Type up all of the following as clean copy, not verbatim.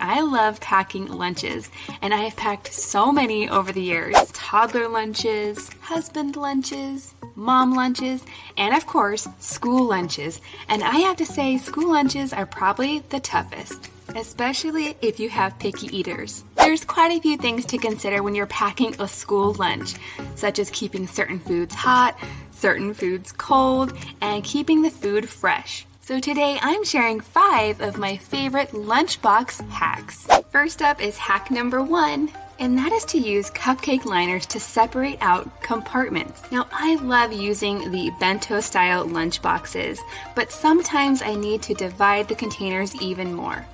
I love packing lunches, and I have packed so many over the years. Toddler lunches, husband lunches, mom lunches, and of course, school lunches. And I have to say, school lunches are probably the toughest, especially if you have picky eaters. There's quite a few things to consider when you're packing a school lunch, such as keeping certain foods hot, certain foods cold, and keeping the food fresh. So today I'm sharing 5 of my favorite lunchbox hacks. First up is hack number 1, and that is to use cupcake liners to separate out compartments. Now, I love using the bento style lunch boxes, but sometimes I need to divide the containers even more.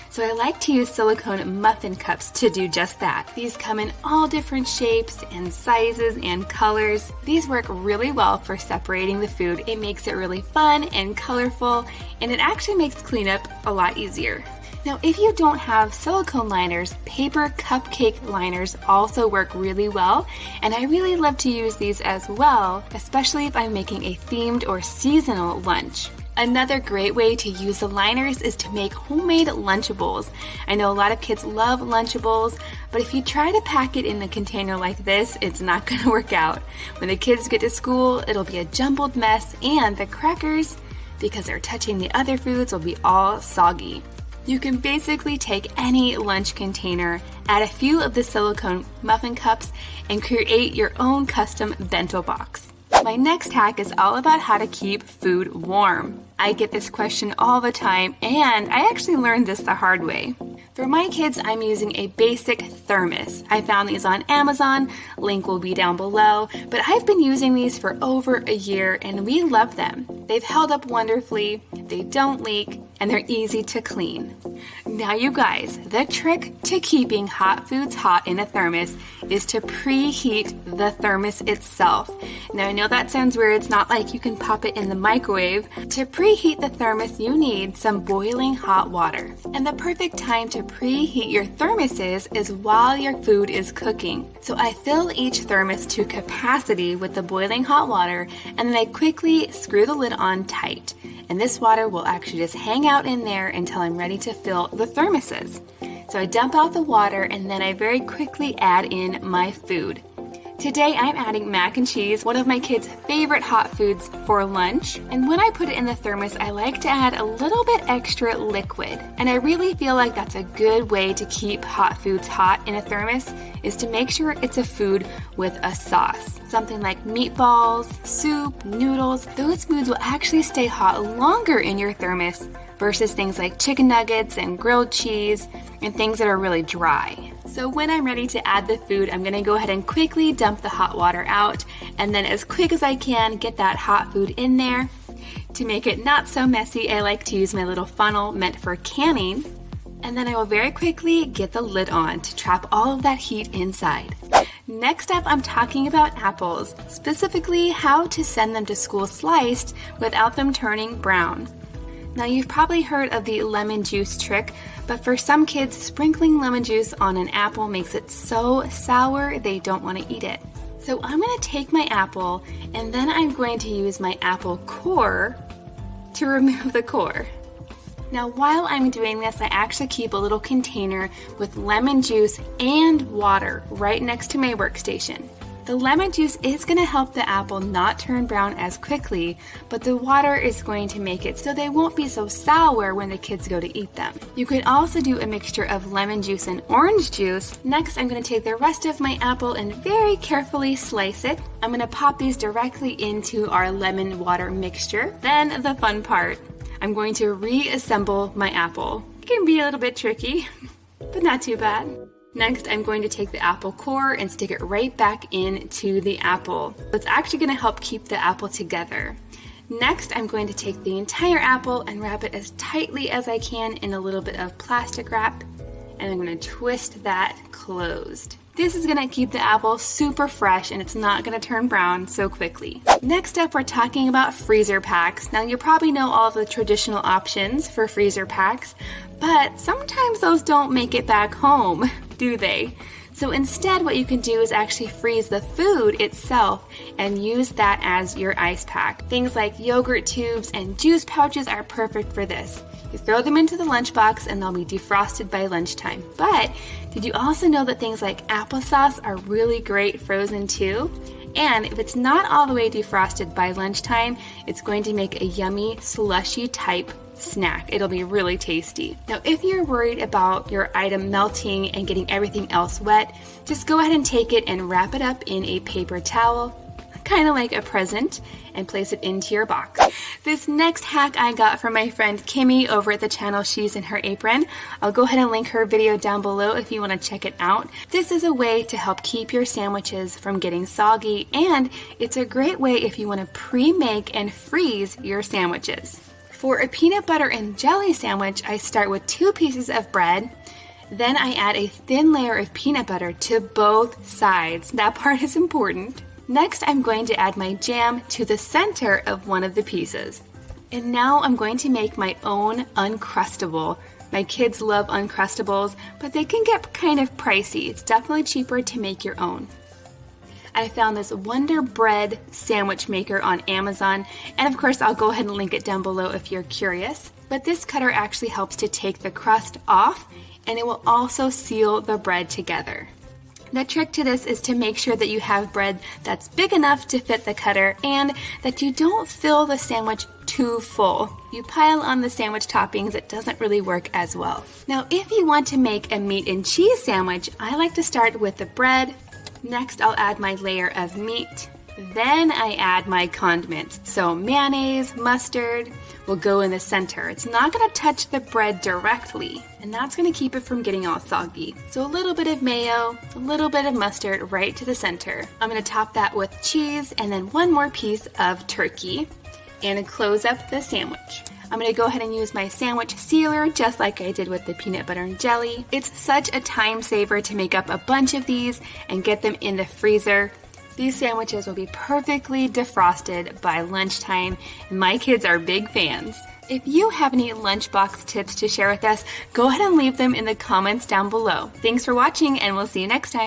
So I like to use silicone muffin cups to do just that. These come in all different shapes and sizes and colors. These work really well for separating the food. It makes it really fun and colorful, and it actually makes cleanup a lot easier. Now, if you don't have silicone liners, paper cupcake liners also work really well, and I really love to use these as well, especially if I'm making a themed or seasonal lunch. Another great way to use the liners is to make homemade Lunchables. I know a lot of kids love Lunchables, but if you try to pack it in a container like this, it's not going to work out. When the kids get to school, it'll be a jumbled mess, and the crackers, because they're touching the other foods, will be all soggy. You can basically take any lunch container, add a few of the silicone muffin cups, and create your own custom bento box. My next hack is all about how to keep food warm. I get this question all the time, and I actually learned this the hard way. For my kids, I'm using a basic thermos. I found these on Amazon, link will be down below, but I've been using these for over a year and we love them. They've held up wonderfully, they don't leak, and they're easy to clean. Now you guys, the trick to keeping hot foods hot in a thermos is to preheat the thermos itself. Now I know that sounds weird, it's not like you can pop it in the microwave. To preheat the thermos, you need some boiling hot water. And the perfect time to preheat your thermoses is while your food is cooking. So I fill each thermos to capacity with the boiling hot water, and then I quickly screw the lid on tight. And this water will actually just hang out in there until I'm ready to fill the thermoses. So I dump out the water, and then I very quickly add in my food. Today I'm adding mac and cheese, one of my kids' favorite hot foods for lunch. And when I put it in the thermos, I like to add a little bit extra liquid. And I really feel like that's a good way to keep hot foods hot in a thermos, is to make sure it's a food with a sauce. Something like meatballs, soup, noodles. Those foods will actually stay hot longer in your thermos versus things like chicken nuggets and grilled cheese and things that are really dry. So when I'm ready to add the food, I'm gonna go ahead and quickly dump the hot water out, and then as quick as I can, get that hot food in there. To make it not so messy, I like to use my little funnel meant for canning, and then I will very quickly get the lid on to trap all of that heat inside. Next up, I'm talking about apples, specifically how to send them to school sliced without them turning brown. Now you've probably heard of the lemon juice trick, but for some kids, sprinkling lemon juice on an apple makes it so sour they don't want to eat it. So I'm going to take my apple, and then I'm going to use my apple core to remove the core. Now while I'm doing this, I actually keep a little container with lemon juice and water right next to my workstation. The lemon juice is going to help the apple not turn brown as quickly, but the water is going to make it so they won't be so sour when the kids go to eat them. You could also do a mixture of lemon juice and orange juice. Next, I'm going to take the rest of my apple and very carefully slice it. I'm going to pop these directly into our lemon water mixture. Then the fun part, I'm going to reassemble my apple. It can be a little bit tricky, but not too bad. Next, I'm going to take the apple core and stick it right back into the apple. It's actually going to help keep the apple together. Next, I'm going to take the entire apple and wrap it as tightly as I can in a little bit of plastic wrap, and I'm going to twist that closed. This is going to keep the apple super fresh, and it's not going to turn brown so quickly. Next up, we're talking about freezer packs. Now, you probably know all of the traditional options for freezer packs, but sometimes those don't make it back home, do they? So instead, what you can do is actually freeze the food itself and use that as your ice pack. Things like yogurt tubes and juice pouches are perfect for this. You throw them into the lunchbox and they'll be defrosted by lunchtime. But did you also know that things like applesauce are really great frozen too? And if it's not all the way defrosted by lunchtime, it's going to make a yummy slushy type snack. It'll be really tasty. Now, if you're worried about your item melting and getting everything else wet, just go ahead and take it and wrap it up in a paper towel, kind of like a present, and place it into your box. This next hack I got from my friend Kimmy over at the channel She's in Her Apron. I'll go ahead and link her video down below if you want to check it out. This is a way to help keep your sandwiches from getting soggy, and it's a great way if you want to pre-make and freeze your sandwiches. For a peanut butter and jelly sandwich, I start with 2 pieces of bread. Then I add a thin layer of peanut butter to both sides. That part is important. Next, I'm going to add my jam to the center of one of the pieces. And now I'm going to make my own Uncrustable. My kids love Uncrustables, but they can get kind of pricey. It's definitely cheaper to make your own. I found this Wonder Bread sandwich maker on Amazon, and of course I'll go ahead and link it down below if you're curious. But this cutter actually helps to take the crust off, and it will also seal the bread together. The trick to this is to make sure that you have bread that's big enough to fit the cutter and that you don't fill the sandwich too full. You pile on the sandwich toppings, it doesn't really work as well. Now, if you want to make a meat and cheese sandwich, I like to start with the bread. Next, I'll add my layer of meat. Then I add my condiments. So mayonnaise, mustard will go in the center. It's not going to touch the bread directly, and that's going to keep it from getting all soggy. So a little bit of mayo, a little bit of mustard right to the center. I'm going to top that with cheese and then one more piece of turkey and close up the sandwich. I'm going to go ahead and use my sandwich sealer just like I did with the peanut butter and jelly. It's such a time saver to make up a bunch of these and get them in the freezer. These sandwiches will be perfectly defrosted by lunchtime, and my kids are big fans. If you have any lunchbox tips to share with us, go ahead and leave them in the comments down below. Thanks for watching, and we'll see you next time.